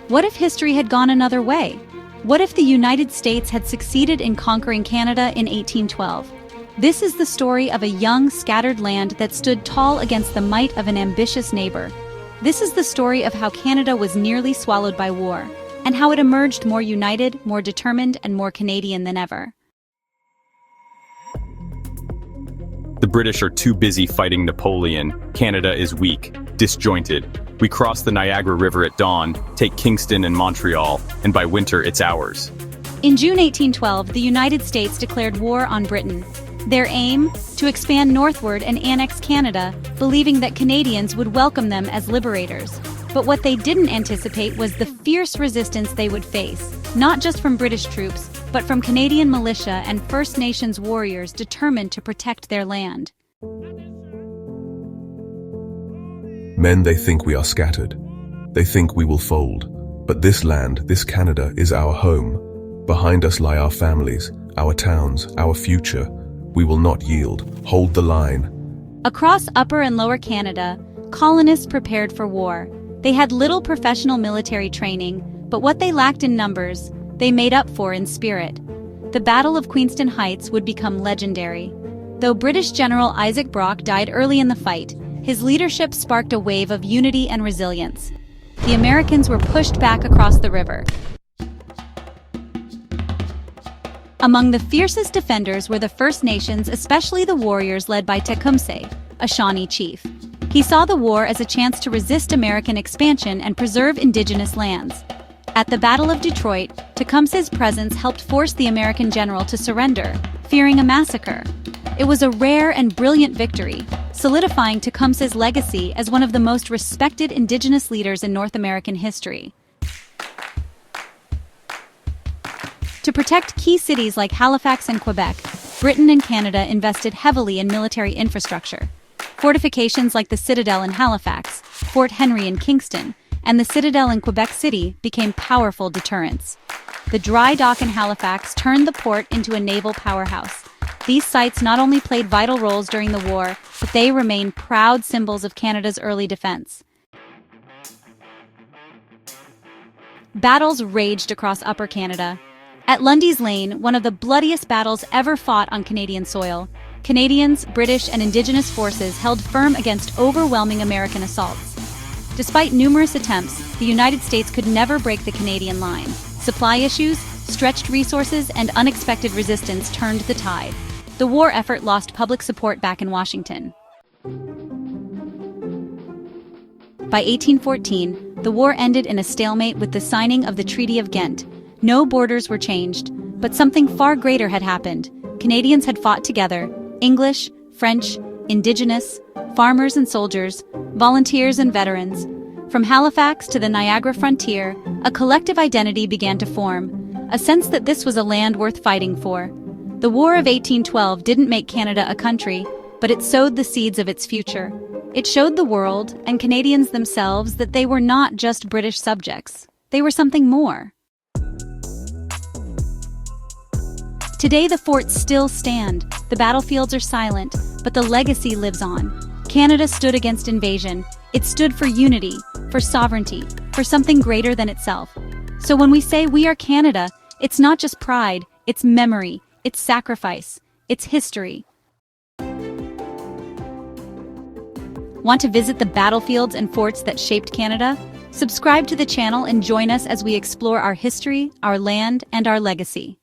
What if history had gone another way? What if the United States had succeeded in conquering Canada in 1812? This is the story of a young, scattered land that stood tall against the might of an ambitious neighbor. This is the story of how Canada was nearly swallowed by war, and how it emerged more united, more determined, and more Canadian than ever. The British are too busy fighting Napoleon. Canada is weak, disjointed. We cross the Niagara River at dawn, take Queenston and Montreal, and by winter it's ours. In June 1812, the United States declared war on Britain. Their aim? To expand northward and annex Canada, believing that Canadians would welcome them as liberators. But what they didn't anticipate was the fierce resistance they would face, not just from British troops, but from Canadian militia and First Nations warriors determined to protect their land. Men, they think we are scattered. They think we will fold. But this land, this Canada, is our home. Behind us lie our families, our towns, our future. We will not yield. Hold the line. Across Upper and Lower Canada, colonists prepared for war. They had little professional military training, but what they lacked in numbers, they made up for in spirit. The Battle of Queenston Heights would become legendary. Though British General Isaac Brock died early in the fight, his leadership sparked a wave of unity and resilience. The Americans were pushed back across the river. Among the fiercest defenders were the First Nations, especially the warriors led by Tecumseh, a Shawnee chief. He saw the war as a chance to resist American expansion and preserve indigenous lands. At the Battle of Detroit, Tecumseh's presence helped force the American general to surrender, fearing a massacre. It was a rare and brilliant victory, solidifying Tecumseh's legacy as one of the most respected indigenous leaders in North American history. To protect key cities like Halifax and Quebec, Britain and Canada invested heavily in military infrastructure. Fortifications like the Citadel in Halifax, Fort Henry in Queenston, and the Citadel in Quebec City became powerful deterrents. The dry dock in Halifax turned the port into a naval powerhouse. These sites not only played vital roles during the war, but they remain proud symbols of Canada's early defense. Battles raged across Upper Canada. At Lundy's Lane, one of the bloodiest battles ever fought on Canadian soil, Canadians, British, and Indigenous forces held firm against overwhelming American assaults. Despite numerous attempts, the United States could never break the Canadian line. Supply issues, stretched resources, and unexpected resistance turned the tide. The war effort lost public support back in Washington. By 1814, the war ended in a stalemate with the signing of the Treaty of Ghent. No borders were changed, but something far greater had happened. Canadians had fought together, English, French, Indigenous, farmers and soldiers, volunteers and veterans. From Halifax to the Niagara frontier, a collective identity began to form, a sense that this was a land worth fighting for. The War of 1812 didn't make Canada a country, but it sowed the seeds of its future. It showed the world, and Canadians themselves, that they were not just British subjects. They were something more. Today the forts still stand, the battlefields are silent, but the legacy lives on. Canada stood against invasion. It stood for unity, for sovereignty, for something greater than itself. So when we say we are Canada, it's not just pride, it's memory, it's sacrifice, it's history. Want to visit the battlefields and forts that shaped Canada? Subscribe to the channel and join us as we explore our history, our land, and our legacy.